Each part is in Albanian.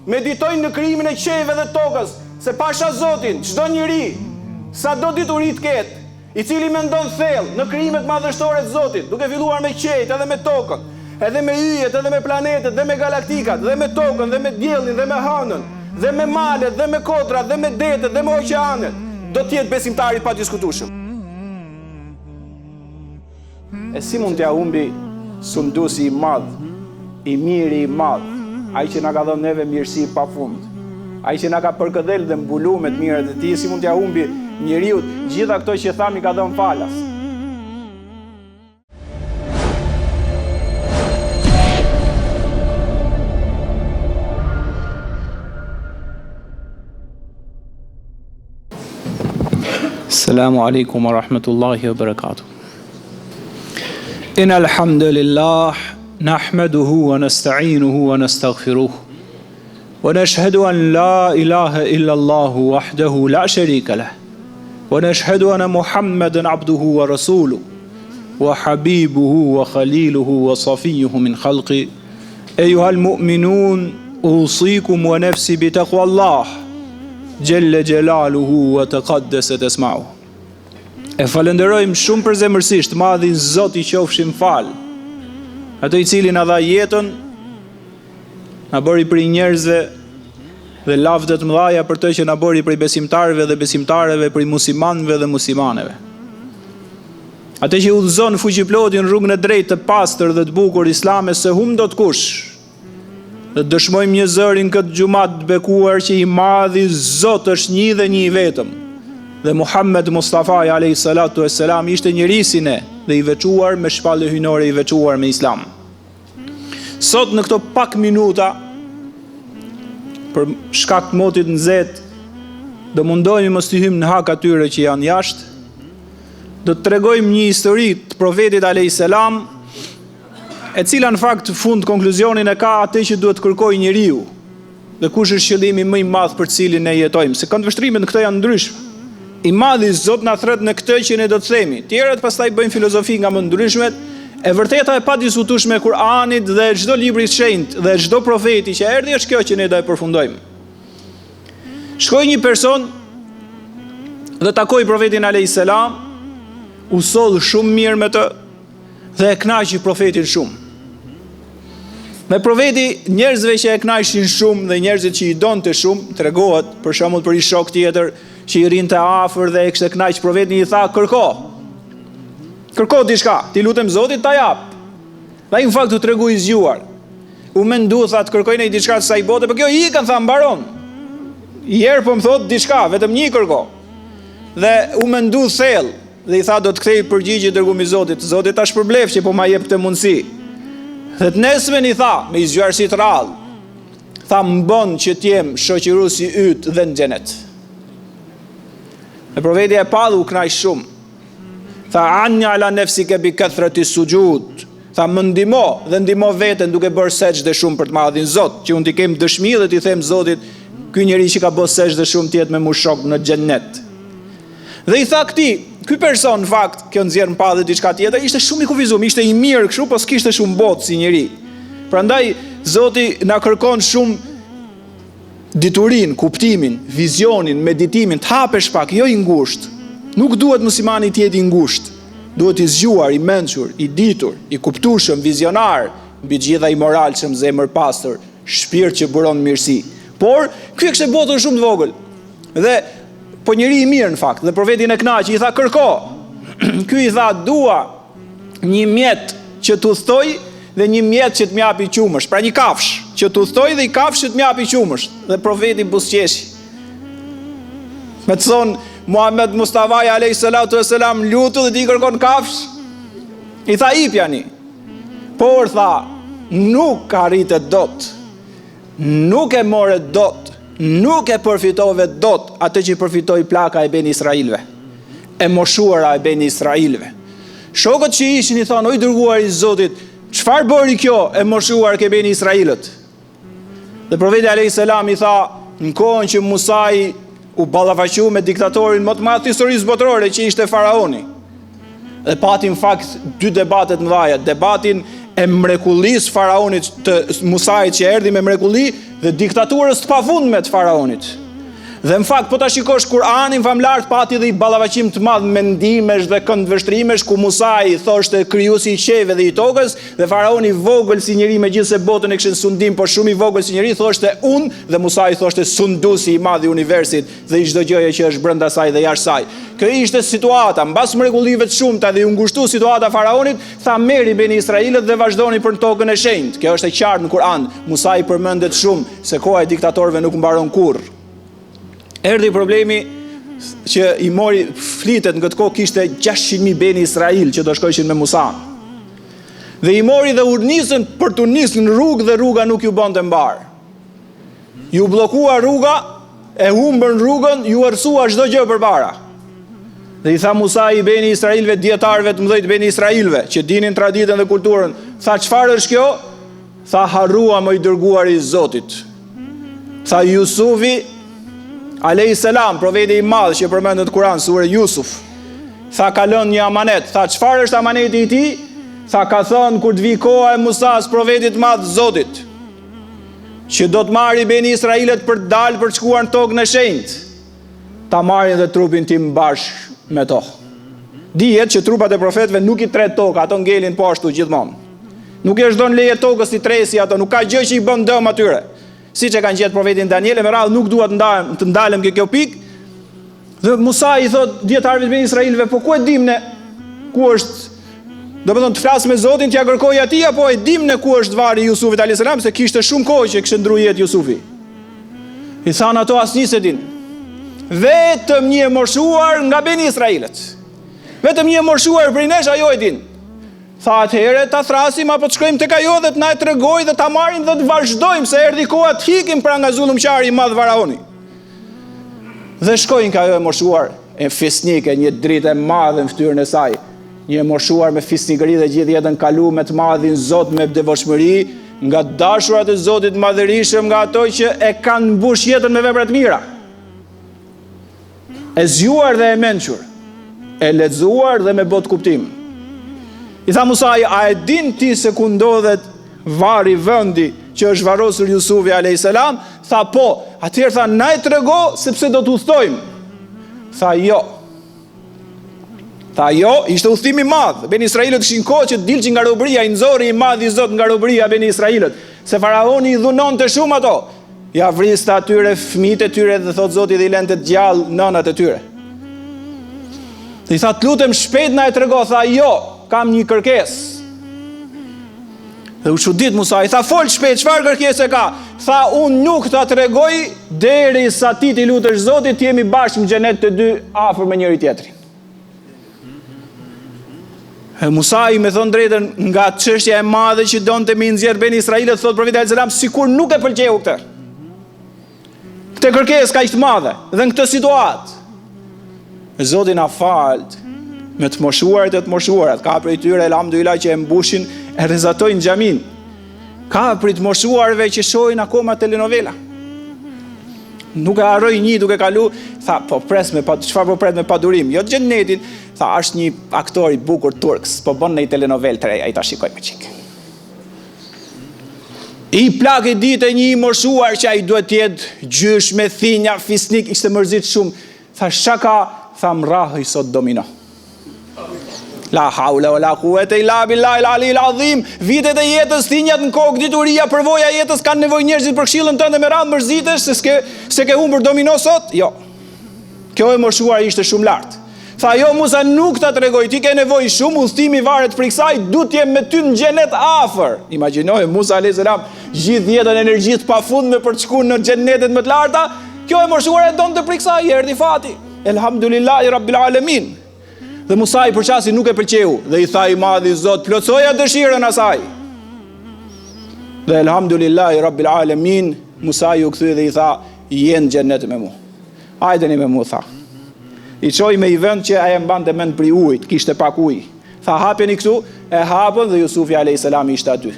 meditojnë në krijimin e qiellit dhe tokës, se pasha Zotin, çdo njeri, sado dituri të ketë, i cili mendon thellë në krijimet madhështore të Zotit, duke filluar me qiellin edhe me tokën, edhe me yjet, edhe me planetet, dhe me galaktikat, dhe me tokën, dhe me diellin, dhe me hënën, dhe me malet, dhe me kodrat, dhe me detet, dhe me oqeanet, do të jetë besimtari pa diskutueshëm. E si mund t'ja humbi sunduesi i madh, i miri i madh, ai që na ka dhënë neve mirësi pafund, ai që na ka përkëdhel dhe mbuluar me të mirat e tij, si mund t'ja humbi njeriu gjitha këto që thami ka dhënë falas? Assalamu alaikum wa rahmatullahi wa barakatuh. Innal hamdalillah nahmaduhu wa nasta'inuhu wa nastaghfiruh wa nashhadu an la ilaha illa Allah wahdahu la sharika lah wa nashhadu anna Muhammadan abduhu wa rasuluhu wa habibuhu wa khaliluhu wa safiyuhu min khalqi. Ayyuhal mu'minun usikum wa nafsi bi taqwallah Jelle Jelaluhu wa taqaddasat asma'uhu. E falenderojmë shumë përzemërsisht madhin Zot i qofshim fal, ato i cili na dha jetën, na bëri prej njerëzve dhe lavdë të mëdha për të që na bëri prej besimtarëve dhe besimtareve, prej muslimanëve dhe muslimaneve. Atë që udhëzon fuqiplotin rrugën e drejtë, të pastër dhe të bukur islame, se hum dot kush. Dhe dëshmojmë një zërin këtë gjumat të bekuar që i madhi Zot është një dhe një i vetëm, dhe Muhammed Mustafa alayhi salatu wassalam ishte njërisine dhe i veçuar me shpallë hyjnore, i veçuar me islam. Sot në këto pak minuta, për shkak të motit nxehtë, do mundohemi mos të hyjmë në hak atyre që janë jashtë. Do të tregojmë një histori të profetit alayhi salam, e cila në fakt fund konkluzionin e ka atë që duhet kërkojë njeriu, dhe kush është qëllimi më i madh për cilin ne jetojmë, se këndvështrimet në këtë janë ndryshme. I madhi Zot na thret në këtë që ne do të themi. Tjerët pastaj bëjnë filozofi nga më ndryshmet. E vërteta e padiskutueshme e Kur'anit dhe çdo libri i shenjtë dhe çdo profeti që erdhi është kjo që ne do e përfundojmë. Shkoi një person dhe takoi profetin alayhis salam, u soll shumë mirë me të dhe e kënaqi profetin shumë. Me profeti, njerëzve që e kënaqshin shumë dhe njerëzit që i donte shumë, tregohet për shembull për një shok tjetër që i rinte afër dhe e kishte kënaq profetin, i tha kërko diçka, ti lutem Zotit ta jap. Dhe ai në fakt u tregu i zgjuar. U mendu, tha, të kërkoj një diçka të saj bote, por kjo i kanë, tha, mbaron. I herë po më thot diçka, vetëm një kërko. Dhe u mendu thellë dhe i tha, do të kthej përgjigje dërgumi i Zotit. Zoti tash përblef që po ma jep këtë mundësi. Dhe të nesmen i tha, me i zgjuarësi të rrallë, tha, mbon që t'jem shoqëruesi yt dhe në xhenet. E profeti e padhu u kënaq shumë. Tha, anja ala nefsike bi kathrati sujud. Tha, më ndihmo dhe ndihmo veten duke bërë sejdë shumë për të madhin Zot, që unë t'i kem dëshmi dhe t'i them Zotit, ky njeri që ka bërë sejdë shumë t'jetë me mushok në xhenet. Dhe i tha këtij, ky person në fakt, kjo nxjerr në padhe diçka tjetër, ishte shumë i kufizuar, ishte i mirë kështu, po s'kishte shumë botë si njeri. Prandaj Zoti na kërkon shumë diturin, kuptimin, vizionin, meditimin, të hapesh pak, jo i ngushtë. Nuk duhet muslimani të jetë i ngushtë. Duhet i zgjuar, i mençur, i ditur, i kuptueshëm, vizionar, mbi gjitha i moralshëm, zemër pastër, shpirt që buron mirësi. Por ky kishte botën shumë të vogël. Dhe po njeri i mirë në fakt, dhe profetin e kënaqi, i tha kërko. Ky i tha, dua një mjet që t'u thtoj dhe një mjet që të m'japi qumësht. Pra një kafsh që t'u thtoj dhe i kafsh që të m'japi qumësht. Dhe profeti buzëqeshi. Me të thonë, Muhammed Mustafa alayhi salatu wassalam lutu dhe ti kërkon kafsh. I tha, ipjani. Por tha, nuk arritet dot. Nuk e more dot. Nuk e përfitove dot atë që përfitoi plaka e Ben Israilve, e moshuara e Ben Israilve. Shokët që ishin i thanë, oj dërguar i Zotit, çfarë bëri kjo e moshuar ke Ben Israilët? Dhe profeti alayhis salam i tha, në kohën që Musai u ballafaqu me diktatorin më të madh të historisë botërore që ishte faraoni. Dhe pati në fakt dy debatet mëdha, debatin e mrekullisë faraonit të Musait që erdhi me mrekulli dhe diktaturës të pafundme të faraonit. Dhe në fakt, po ta shikosh Kur'anin famlar pati dhe i ballavaçim të madh mendimesh dhe këndvështrimesh ku Musa i thoshte krijuesi i qejve dhe i tokës, dhe faraoni vogël si njeri megjithëse botën e kishin sundim, por shumë i vogël si njeri thoshte unë, dhe Musa i thoshte sunduesi i madh i universit dhe i çdo gjëje që është brenda saj dhe jashtë saj. Kjo ishte situata, mbas mrekullive të shumta dhe u ngushtu situata faraonit, tha merri Beni Israilët dhe vazhdoni për tokën e shenjtë. Kjo është e qartë në Kur'an. Musa i përmendet shumë se koha e diktatorëve nuk mbaron kurrë. Erdhi problemi që i mori flitet në këtë kohë kishte 600.000 Beni Israil që do shkojshin me Musa. Dhe i mori dhe u nisën për të nisën në rrugë dhe rruga nuk ju bonte mbar. Ju bllokua rruga, e humbën rrugën, ju arsua çdo gjë përpara. Dhe i tha Musa i Beni Israilve, dietarëve të mëdhtë Beni Israilve, që dinin traditën dhe kulturën, tha çfarë është kjo? Tha harrua më i dërguari i Zotit. Tha Jusufi alayhis salam, profeti i madh që përmendet në Kur'an, sura Yusuf. Tha ka lënë një amanet. Tha çfarë është amaneti i tij? Tha ka thënë kur të vi koha e Musas, profetit madh Zotit, që do të marri Beni Israilët për të dalë për të shkuar në tokën e shenjtë, ta marrin dhe trupin tim bashkë me to. Dihet që trupat e profetëve nuk i tret toka, ato ngelin po ashtu gjithmonë. Nuk i është dhënë leje tokës i tresi ato, nuk ka gjë që i bën dëm atyre. Siç e kanë gjetë profetin Daniel, me radhë nuk duhet të ndalem kjo pikë. Dhe Musa i thot dietarëve të Beni Israilëve, po ku e dim ne ku është, domethënë të flas me Zotin, t'ia kërkoj atij, apo e dim ne ku është vari i Jusufit alayhis salam, se kishte shumë kohë që kishte ndruar jetë Jusufi. I thanë ato asnjë se din. Vetëm një moshuar nga Beni Israilët. Vetëm një moshuar prej nesh ajo e din. Tha atëherë ta thrasim apo të shkojmë tek ajo dhe të na e tregoj dhe ta marrim dhe të vazhdojmë se erdhi koha të hikim pra nga zullumqari i madh faraoni. Dhe shkojnë ka ajo e moshuar, e fisnike, një dritë e madhe në fytyrën e saj. Një moshuar me fisnikëri dhe gjithë jetën kalu me të madhin Zot me devotshmëri, nga dashurat e Zotit madhërisëm, nga ato që e kanë mbush jetën me vepra të mira. E zgjuar dhe e mençur, e lexuar dhe me bot kuptim. I tha Musai, a e din ti se ku ndodhet vari vendi që është varrosur Jusufi alayhis salam? Tha po. Atëherë tha na e trego sepse do të udhtojmë. Tha jo. Tha jo, ishte udhëtimi i madh. Beni Israilët kishin kohë që dilçin nga robëria, i nxori i madh i Zot nga robëria Beni Israilët, se faraoni i dhunonte shumë ato. Ja vriste atyre fëmijët e tyre dhe thot Zoti dhe i lente të gjallë nënat e tyre. Dhe i tha të lutem shpejt na e trego, tha jo. Kam një kërkesë. Dhe u çudit Musa, i tha fol shpejt, çfarë kërkesë ka? Tha unë nuk ta tregoj derisa ti t'i lutesh Zotit të jemi bashkë në xhenet të dy afër me njëri tjetrin. Musa i me thon drejtën nga çështja e madhe që donte me nxjerr Beni Israilët, thot profeti alayhis salam, sikur nuk e pëlqeu këtë. Këtë kërkesë kaq të madhe dhe në këtë situatë. Zoti na falt me të moshuarit e të moshuarat. Ka prej tyre elhamdulillah që e mbushin, e rrezatojnë xhamin. Ka prej të moshuarve që shohin akoma telenovela. Nuk e harroj një duke kalu, tha po pres me pa çfarë po pret me padurim. Jo xhenetin, tha është një aktor i bukur turks, po bën në telenovel të reja, ai ta shikoj me çik. I plagë ditë një i moshuar që ai duhet të jetë gjysh me thinja, fisnik, ishte mërzit shumë. Tha shaka, tha mrahë i sot domino. La haula wala quwata illa billahi al-ali al-azim. Vitet e jetës, thinjat në kokë, dituria, përvoja e jetës kanë nevojë njerëzit për këshillën tënde me radhë mërzitesh se ke humbur domino sot? Jo. Kjo e moshuar ishte shumë lart. Tha jo Musa nuk ta tregoj, ti ke nevojë shumë, udhëtimi varet prej kësaj, duhet të jem me ty në xhenet afër. Imagjinoj Musa alayhis salam gjithë jetën energji të pafundme për të shkuar në xhenetet më të larta. Kjo e moshuar e donte prej kësaj, erdhi fati. Elhamdulillahi rabbil alamin. Dhe Musa i përqasi nuk e pëlqeu dhe i tha i madhi Zot, plotsoja dëshirën asaj. Dhe elhamdulillahi rabbil alamin, Musa u kthye dhe i tha, "Je në xhenet me mua." Hajdeni me mua, tha. I çoi me i vend që ai e mbante mend për ujit, kishte pak ujë. Tha hapeni këtu, e hapën dhe Jusufi alayhis salam ishte aty.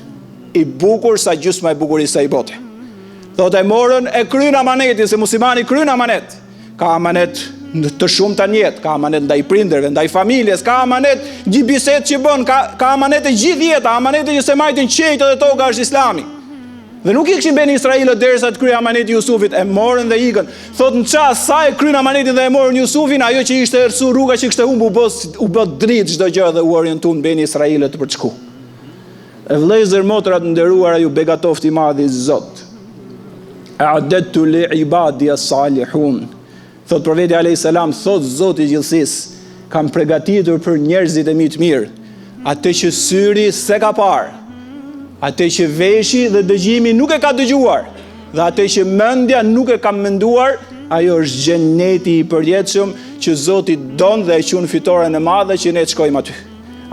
I bukur sa gjysma e bukurisë së bote. Thotë e morën e kryen amanetin, se muslimani kryen amanet. Ka amanet në të shumta në jetë, ka amanet ndaj prindërve, ndaj familjes, ka amanet gjithë bisedë që bën, ka amanet e gjithë jeta, amanet që se majtin qejtë dhe toka është Islami. Dhe nuk i kishin bën Israelët derisa të kryej amanetin e Jusufit, e morën dhe ikën. Thot në çast sa e kryen amanetin dhe e morën Jusufin, ajo që ishte ersu rruga që kishte humbur u bë dritë çdo gjë dhe u orientuan bën Israelët për të shku. E vëllezër motrat nderuara, ju begatoft i madh i Zot. A'dadtu li ibadi as-salihun. Thot profeti alayhis salam, thot Zoti i gjithësisë, kam përgatitur për njerëzit e mi të mirë, atë që syri s'e ka parë, atë që veshi dhe dëgjimi nuk e ka dëgjuar, dhe atë që mendja nuk e ka menduar, ajo është xheneti i përjetshëm që Zoti don dhe e quan fitoren e madhe që ne të shkojmë aty.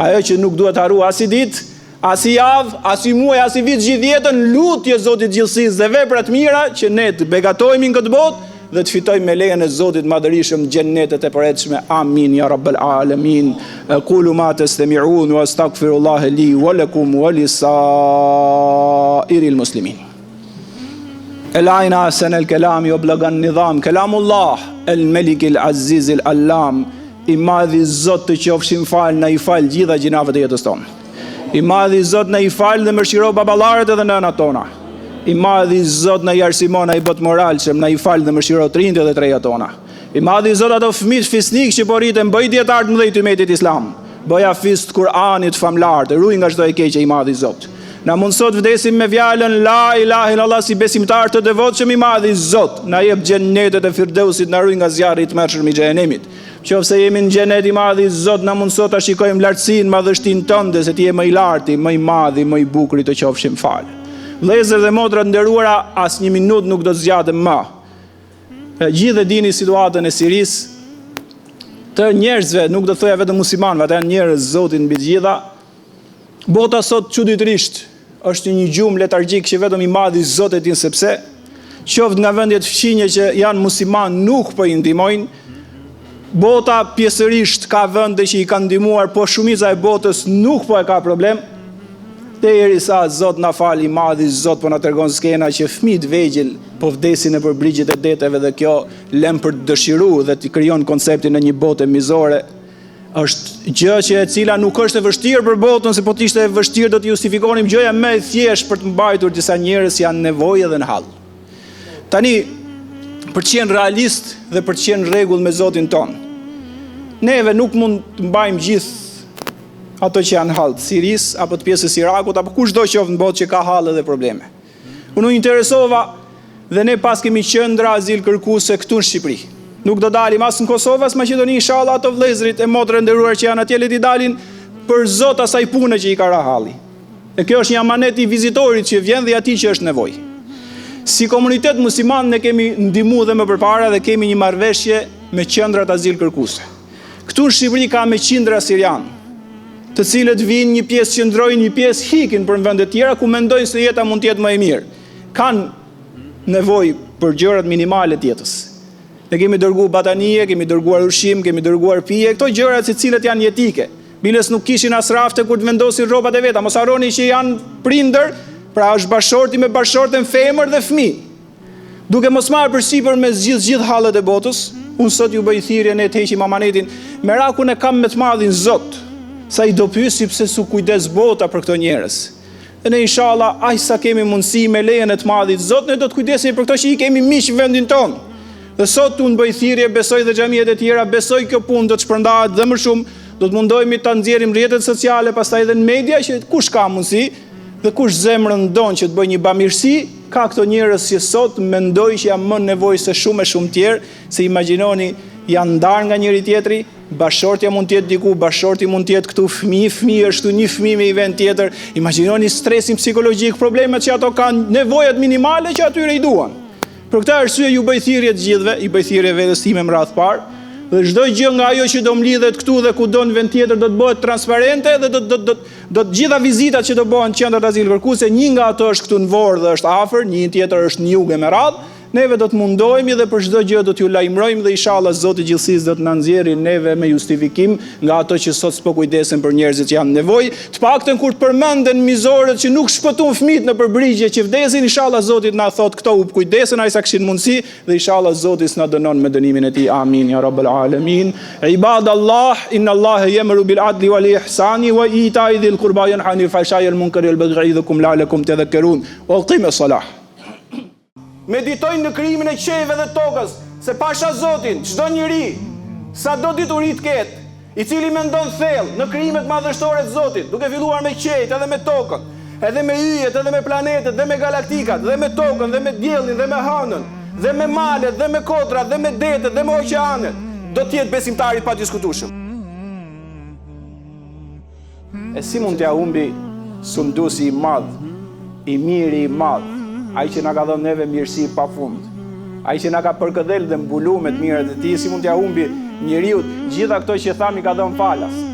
Ajo që nuk duhet harru as i ditë, as i javë, as i muaj, as i vit, gjithë jetën, lutje Zotit gjithësisë dhe vepra të mira që ne të begatojmë në këtë botë dhe të fitojmë me lejen e Zotit madhërisëm xhennetet e përjetshme. Amin ya rabbal alamin. Aqulu ma tastami'un wa astaghfirullaha li wa lakum wa lisairil muslimin. Elajna sen el kelam yoblaga nidham kelamullah el melik el aziz el allam. I madhi Zot të qofshin fal, na i fal gjitha gjinavet e jetës tonë. I madhi Zot na i fal dhe mëshiro baballarët edhe nënat tona. I madhi Zot na i arsimon, na i bot moralshëm, na i fal dhe mëshiro të rinjtë dhe të reja tona. I madhi Zot ato fëmijë fisnik që po rriten, bëj dietar të mëdhej të umetit islam. Bëj hafiz të Kur'anit famlar, të ruaj nga çdo e keqe, i madhi Zot. Na mundsot vdesim me fjalën la ilaha illallah si besimtar të devotshëm, i madhi Zot. Na jep xhennetet e Firdausit, na ruaj nga zjarri i tmerrshëm i xhenemit. Qofse jemi në xhenet, i madhi Zot na mundsot ta shikojmë lartësinë, madhështinë tënde, se ti je më i larti, më i madhi, më i bukur, të qofshim fal. Vëllezër dhe motra nderuara, as një minutë nuk do të zgjatem më. Gjithë e dini situatën e Sirisë, të njerëzve, nuk do të thoja vetëm muslimanëve, ata janë njerëz Zotin mbi të gjitha. Bota sot çuditërisht është një gjumë letargjik që vetëm i madhi Zot e din sepse, qoftë nga vendet fqinje që janë musliman nuk po i ndihmojnë. Bota pjesërisht ka vende që i kanë ndihmuar, po shumica e botës nuk po e ka problem. Derisa Zot na fal, i madhi Zot po na tregon skena që fëmijët vegjël po vdesin nëpër brigjet e deteve, dhe kjo lëm për të dëshiruar dhe të krijon konceptin e një bote mizore. Është gjë që e cila nuk është e vështirë për botën, se po të ishte e vështirë do të justifikonim gjëja më e thjeshtë për të mbajtur disa njerëz që janë nevojë dhe në hall. Tani, për të qenë realist dhe për të qenë rregull me Zotin ton, neve nuk mund të mbajmë gjithë ato që janë hall të Sirisë apo të pjesës Irakut apo kushdo qoftë në botë që ka hall dhe probleme. Unë u interesova dhe ne pas kemi qendra azil kërkuese këtu në Shqipëri. Nuk do dalim as në Kosovë as Maqedoni, inshallah ato vëllezërit e motrë nderuar që janë atje le të dalin për Zot asaj pune që i ka ra halli. E kjo është një amanet i vizitorit që vjen dhe atij që është nevojë. Si komunitet musliman ne kemi ndihmuar dhe më përpara dhe kemi një marrëveshje me qendrat azil kërkuese. Këtu në Shqipëri ka me qindra sirian, të cilët vinë, një pjesë qëndrojnë, një pjesë hikin për në vende tjera ku mendojnë se jeta mund të jetë më e mirë. Kanë nevojë për gjërat minimale të jetës. Ne kemi dërguar batanie, kemi dërguar ushqim, kemi dërguar pije, këto gjërat se cilët janë jetike. Biles nuk kishin as rafte kur të vendosin rrobat e veta. Mos harroni që janë prindër, pra është bashorti me bashortën, femër dhe fëmijë. Duke mos marrë përsipër me gjithë hallet e botës, unë sot ju bëj thirrje, ne të heqim amanetin. Merakun e kam me të madhin Zot, sa i do pyesi pse su kujdes bota për këto njerëz. Dhe ne inshallah, aq sa kemi mundësi me lejen e të madhit Zot, ne do të kujdesemi për këto që i kemi miq në vendin tonë. Dhe sot unë bëj thirrje, besoj dhe xhamiet e tjera, besoj kjo punë do të shpërndahet dhe më shumë, do të mundohemi ta nxjerrim rrjetet sociale, pastaj edhe në media, që kush ka mundësi dhe kush zemrën don që të bëjë një bamirësi, ka këto njerëz që sot mendoj që janë më nevojë se shumë e shumë tjerë, se imagjinoni janë ndarë nga njëri tjetri, bashortja mund të jetë diku, bashorti mund të jetë këtu, fëmijë është këtu, një fëmijë me i vend tjetër. Imagjinoni stresin psikologjik, problemet që ato kanë, nevojat minimale që atyre i duan. Për këtë arsye ju bëj thirrje të gjithëve, i bëj thirrje vetes time më radh parë, dhe çdo gjë nga ajo që do mlidhet këtu dhe kudo në vend tjetër do të bëhet transparente dhe do të gjitha vizitat që do bëhen në qendrat azil kërkuese, një nga ato është këtu në Vorë dhe është afër, një tjetër është në jug e me radhë, neve do të mundohemi dhe për çdo gjë do t'ju lajmërojmë dhe inshallah Zoti i gjithësisë do të na nxjerrë neve me justifikim nga ato që sot s'po kujdesen për njerëzit që janë nevojë, të paktën kur të përmenden mizorët që nuk shpëtuan fëmijët në përbrigje që vdesin, inshallah Zoti na thot këto u kujdesen ai sa kishin mundësi dhe inshallah Zoti s'na dënon me dënimin e tij. Amin ya rabbal alamin. Ibadallah, inna Allaha ya'muru bil adli wal ihsani wa ita'i dhil qurba yanha 'anil fahsha'i wal munkari wal baghi ya'idhukum la'allakum tadhakkarun. Wa aqimus salah. Meditojnë në krijimin e qiellit dhe tokës, se pasha Zotin, çdo njeri, sado dituri të ketë, i cili mendon thellë në krijimet madhështore të Zotit, duke filluar me qiellin edhe me tokën, edhe me yjet, edhe me planetet, dhe me galaktikat, dhe me tokën, dhe me diellin, dhe me hënën, dhe me malet, dhe me kotrat, dhe me detet, dhe me oqeanet, do të jetë besimtari pa diskutueshëm. E si mund t'ja humbi sunduesi i madh, i miri i madh, ai që na ka dhënë neve mirësi pa fund, ai që na ka përkëdhel dhe mbulu me të mirat e tij, si mund t'ja humbi njeriu gjitha këto që thami ka dhënë falas.